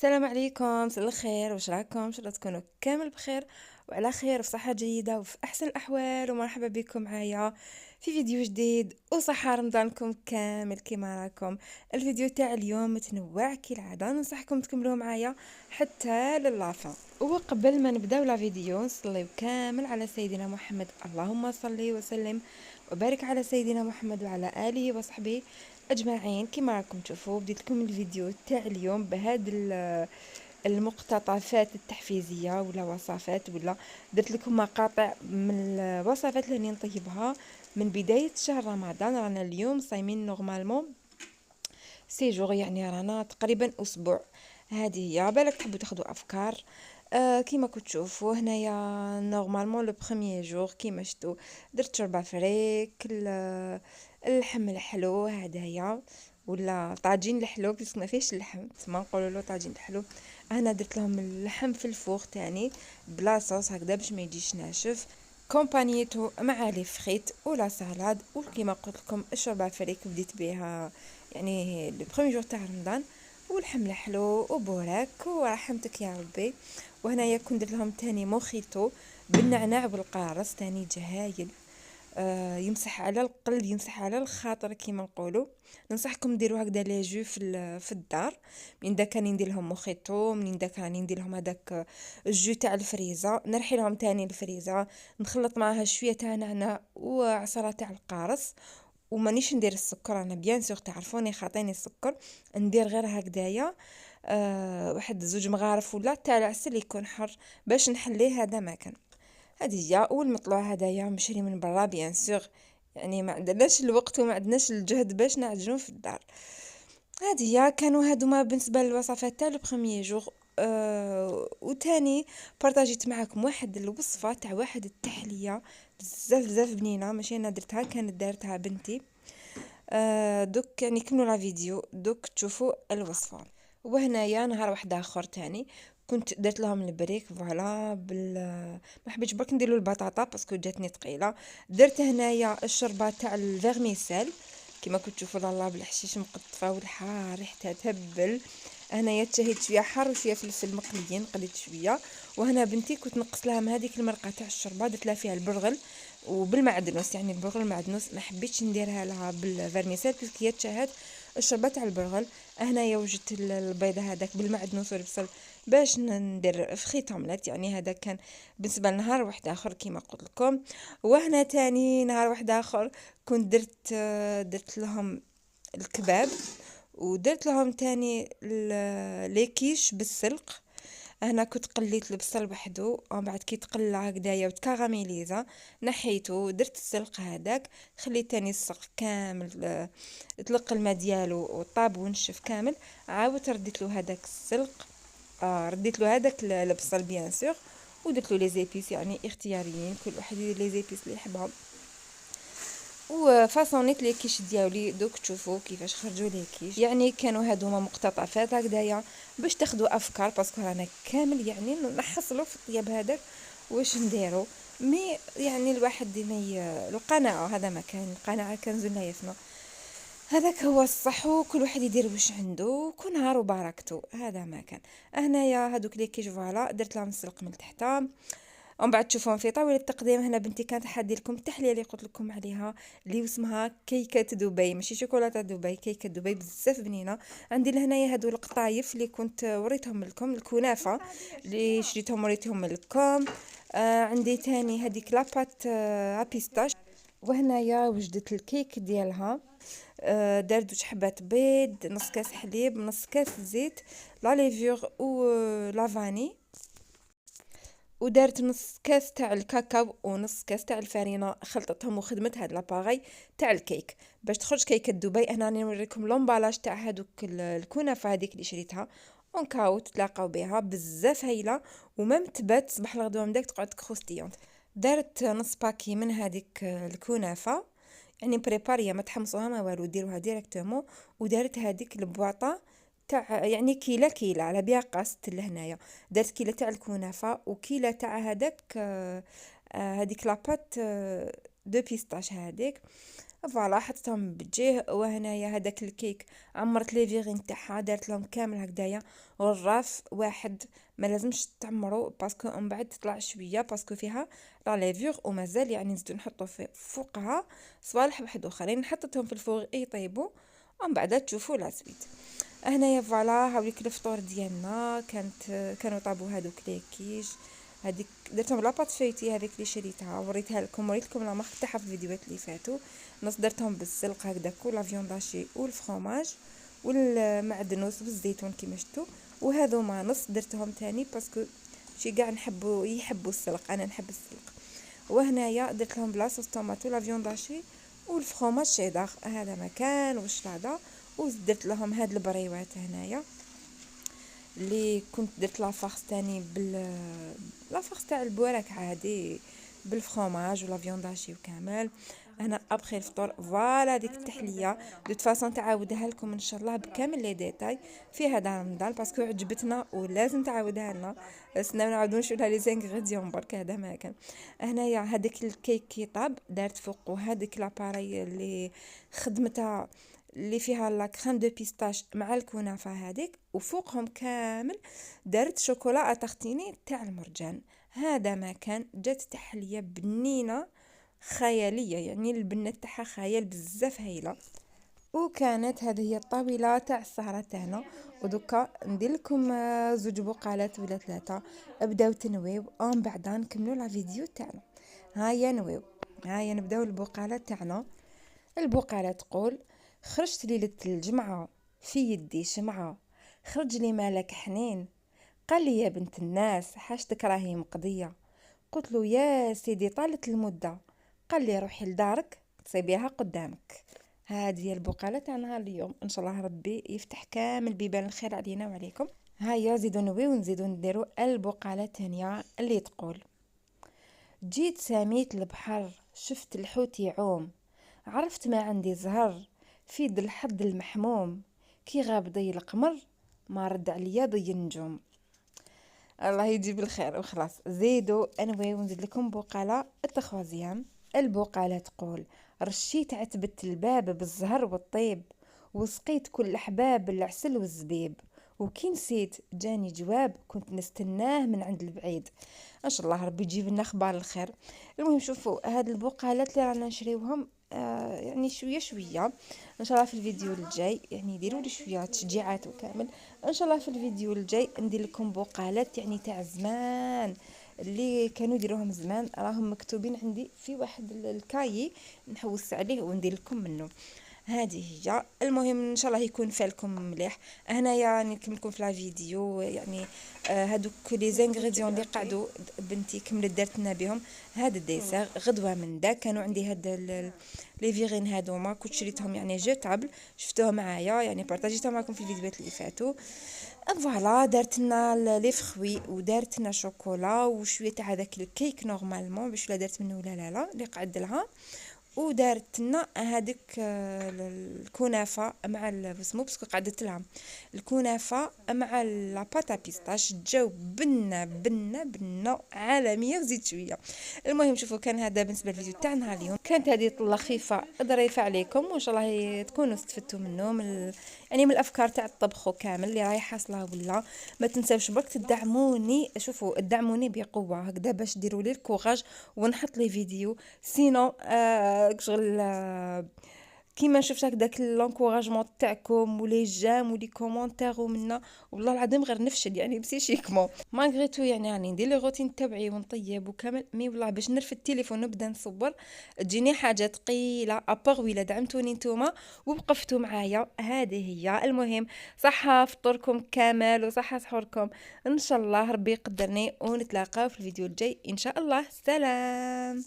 السلام عليكم، مساء الخير، واش راكم؟ ان شاء الله تكونوا كامل بخير وعلى خير وفي صحة جيدة وفي احسن الاحوال، ومرحبا بكم معايا في فيديو جديد. وصحة رمضانكم كامل كيما راكم. الفيديو تاع اليوم متنوع كالعادة، ننصحكم تكملوا معايا حتى للافان. وقبل ما نبداو لا فيديو نصليو كامل على سيدنا محمد، اللهم صل وسلم وبارك على سيدنا محمد وعلى اله وصحبه اجمعين. كما راكم تشوفوا بديت لكم الفيديو تاع اليوم بهذا المقتطفات التحفيزيه ولا وصفات، ولا درت لكم مقاطع من الوصفات اللي نطيبها من بدايه شهر رمضان. رانا اليوم صايمين نورمالمون سيجور، يعني رانا تقريبا اسبوع. هذه هي بالك تحبوا تاخذوا افكار. كيما كنت تشوفوا هنايا نورمالمون لو بروميير جور كيما شفتوا درت شوربه فريك، اللحم الحلو هدايا، ولا طاجين الحلو بس ما فيهش اللحم تما نقولوا له طاجين الحلو. انا درت لهم اللحم في الفوغ تاني بلا صوص هكذا باش ما يجيش ناشف، كومبانيتو مع لي فريت ولا سالاد. وكيما قلت لكم الشوربه فريك بديت بها يعني لو بروميير جور تاع رمضان، والحمله حلو وبوراك ورحمتك يا ربي. وهنايا كنت درت لهم تاني موخيتو بالنعناع والقارص تاني جهايل. يمسح على القلب يمسح على الخاطر كيما نقولوا. ننصحكم ديروا هكذا لي جو في الدار. من دا كان ندير لهم موخيتو، من دا كان ندير لهم هذاك الجو تاع الفريزه، نرحي لهم تاني الفريزه، نخلط معاها شويه تاع نعناع وعصره تاع القارص. ومانيش ندير السكر، انا بيان سور تعرفوني خاطيني السكر، ندير غير هكذايا واحد زوج مغارف ولا تاع العسل يكون حر باش نحليه. هذا ما كان. هذه هي. والمطلوع هدايا مشري من برا بيان سور، يعني ما عندناش الوقت وما عندناش الجهد باش نعجنو في الدار. هذه هي. كانوا هادوما بالنسبه للوصفات تاع لو بروميير جور. وتاني بارطاجيت معكم واحد الوصفه تاع واحد التحليه بزاف بزاف بنينه، ماشي انا درتها، كانت دارتها بنتي. دوك يعني كملوا لا فيديو دوك تشوفوا الوصفه. وهنايا نهار واحد اخر تاني كنت درت لهم البريك فوالا ما حبيتش برك نديروا البطاطا باسكو جاتني ثقيله. درت هنايا الشوربه تاع الفيرميسيل كما كنت تشوفوا لالا بالحشيش مقطفه والحار ريحتها تهبل. هنايا تشهيت شويه حار وشويه فلفل مقليين، قليت شويه. وهنا بنتي كنت نقص لها من هذيك المرقه تاع الشوربه، درت لها فيها البرغل وبالمعدنوس، يعني البرغل المعدنوس ما حبيتش نديرها لها بالفيرميسيل باسكو هي تشهد الشوربه تاع البرغل. هنايا وجدت البيضه هذاك بالمعدنوس والبصل باش ندير فخيت اومليت، يعني هذا كان بالنسبه لنهار واحد اخر كيما قلت لكم. وهنا تاني نهار واحد اخر كنت درت لهم الكباب، ودرت لهم تاني لي كيش بالسلق. هنا كنت قليت البصل وحده ومن بعد كي تقلى هكذايا وتكاراميليزا نحيته ودرت السلق هذاك، خليت تاني السلق كامل طلق الماء ديالو وطاب ونشف كامل. عاودت رديت له هذاك السلق، رديت له هذاك البصل بيان سور، ودرت له لي زيبيس يعني اختياريين، كل واحد يدير لي زيبيس اللي يحبهم. وفاصونيت لي كيش ديالي دوك تشوفوا كيفاش خرجوا لي كيش. يعني كانوا هادوما مقتطفات هكذايا باش تاخذوا افكار، باسكو رانا كامل يعني نحصلوا في الطياب هذاك واش نديروا. مي يعني الواحد القناعه، هذا ما كان القناعه كنز لا يفنى. هذاك هو الصح، وكل واحد يدير واش عنده وكل نهار وبركته. هذا ما كان. هنايا هذوك لي كيش فوالا درت لهم السلق من تحت، ومن بعد تشوفون في طاوله التقديم. هنا بنتي كانت حادي لكم التحليه اللي قلت لكم عليها اللي اسمها كيكه دبي، ماشي شوكولاته دبي، كيكه دبي بزاف بنينه. عندي لهنايا هادو القطايف اللي كنت وريتهم لكم، الكنافه اللي شريتهم وريتهم لكم. عندي تاني هذيك لاباط بيستاش. وهنايا وجدت الكيك ديالها. دارت جوج حبات بيض، نص كاس حليب، نص كاس زيت، لا ليفور و لافاني. ودارت نص كاس تاع الكاكاو ونص كاس تاع الفارينه، خلطتهم وخدمت هاد لاباغي تاع الكيك باش تخرج كيكه دبي. انا راني نوريكم لومبالاج تاع هذوك الكنافه هذيك اللي شريتها اون كاو، تلاقاو بها بزاف هايله ومام تبات صباح الغدوه من داك تقعد كروستيونت. دارت نص باكي من هذيك الكنافه، يعني بريباريه ما تحمصوها ما والو، ديروها ديريكتومون. ودارت هذيك البواطه تاع يعني كيله على بها قاست لهنايا. درت كيله تاع الكنافه وكيله تاع هذاك هذيك لاباط دو بيستاش هذيك. فوالا حطيتهم بجيه. وهنايا هذاك الكيك عمرت لي فيغين تاعها، درت لهم كامل هكذايا، والراف واحد ما لازمش تعمرو باسكو من بعد تطلع شويه، باسكو فيها لا ليفيغ ومازال يعني نزيدو نحطو في فوقها صوالح واحد اخرين، حطيتهم في الفوغ يطيبوا ومن بعد تشوفوا لا سويت. هنايا فوالا هاوليك الفطور ديالنا، كانوا طابوا هادوك لي كيش، هذيك درتهم لاباط فايتي هذيك اللي شريتها وريتها لكم، وريت لكم لا مارك تاعها في الفيديوهات اللي فاتوا. نص درتهم بالسلق هكذاك ولا فيونداشي والفرomاج والمعدنوس والزيتون كيما شفتوا، وهذوما نص درتهم تاني باسكو شي كاع يحبوا السلق، انا نحب السلق. وهنايا درت لهم بلاصه طوماطو لا فيونداشي والفرomاج شيدار، هذا مكان والشلاضه. ودرت لهم هاد البريوات هنايا اللي كنت درت لافارس تاني لافارس تاع البوراك عادي بالفرomاج ولا فيونداشي وكامل. انا ابخي الفطور فوالا ديك التحليه دو فاصون تعاودها لكم ان شاء الله بكامل لي ديتاي في هذا رمضان باسكو عجبتنا ولازم تعاودها لنا، سنا نعاودو نشوف لها لي زانغريديون برك هذا ما كان. هنايا هذاك الكيك كي طاب دارت فوقو هذيك لاباري اللي خدمتها اللي فيها لا كريم دو بيستاش مع الكنافه هذيك، وفوقهم كامل درت شوكولا اتارتيني تاع المرجان. هذا ما كان جات تحليه بنينه خياليه، يعني البنه تاعها خيال بزاف هايله. وكانت هذه هي الطاوله تاع السهره تاعنا. ودوكا ندير لكم زوج بقالات ولا ثلاثه، ابداو تنويو ومن بعد نكملوا لا فيديو تاعنا. هيا نويو، هيا نبداو البقاله تاعنا. البقاله تقول: خرجت ليلة الجمعة في يدي شمعة، خرج لي مالك حنين، قال لي يا بنت الناس حاجتك راهي مقضية. قلت له يا سيدي طالت المدة، قال لي روحي لدارك تصيبيها قدامك. هذه هي البقالة تاع نهار اليوم، ان شاء الله ربي يفتح كامل بيبان الخير علينا وعليكم. هيا زيدو نوي ونزيدو نديرو البقالة الثانية اللي تقول: جيت ساميت البحر، شفت الحوت يعوم، عرفت ما عندي زهر في ذي الحظ المحموم، كي غاب ضي القمر ما رد عليا ضي النجوم. الله يجيب الخير. وخلاص زيدوا انوي ونزيد لكم بقالة التخوازيام. البقالة تقول: رشيت عتبة الباب بالزهر والطيب، وسقيت كل الاحباب العسل والزبيب، وكي نسيت جاني جواب كنت نستناه من عند البعيد. ان شاء الله ربي يجيب لنا اخبار الخير. المهم شوفوا هاد البقالات اللي رانا نشريوهم يعني شويه شويه، ان شاء الله في الفيديو الجاي يعني ديروا لي شويه تشجيعات وكامل. ان شاء الله في الفيديو الجاي ندير لكم بقالات يعني تاع زمان اللي كانوا يديروهم زمان، راهم مكتوبين عندي في واحد الكايي نحوس عليه وندير لكم منه. هذه هي. المهم ان شاء الله يكون فالكم مليح. هنايا يعني نكمل لكم في لا فيديو يعني هادوك لي زانغريديون اللي قعدوا بنتي كملت دارت لنا بهم. هذا الديسير غدوه من دا كانوا عندي هاد لي فيغين هادوما كنت شريتهم يعني جيتابل، شفتوهم معايا يعني بارطاجيتهم معكم في الفيديوهات اللي فاتوا. فوالا دارت لنا لي فخوي ودارت لنا شوكولا وشويه تاع هذاك الكيك نورمالمون باش لا دارت منه لا اللي قعد لها. ودارت لنا هذيك الكنافه مع اسمو باسكو قعدت لها الكنافه مع لاباطا بيستاش، جاو بنه عالميه وزيد شويه. المهم شوفوا كان هذا بالنسبه للفيديو تاعنا اليوم، كانت هذه طله خفيفه ظريفه عليكم وان شاء الله تكونوا استفدتوا منه يعني من الافكار تاع الطبخ كامل اللي راهي حاصله. ولا ما تنساوش برك تدعموني، شوفوا ادعموني بقوه هكذا باش ديروا لي الكوراج ونحط لي فيديو. سينو شغل كيما شفت هكداك لونكوراجمون تاعكم ولي جام ولي كومونتير ومنا والله العظيم غير نفشل يعني بسيشيكمون ماغري تو يعني ندير لي روتين تبعي ونطيب وكامل. مي والله باش نرفد التليفون نبدا نصور تجيني حاجه ثقيله ابار ولا دعمتوني نتوما ووقفتوا معايا. هذه هي. المهم صحه فطوركم كامل وصحه سحوركم ان شاء الله ربي يقدرني ونتلاقاو في الفيديو الجاي ان شاء الله. سلام.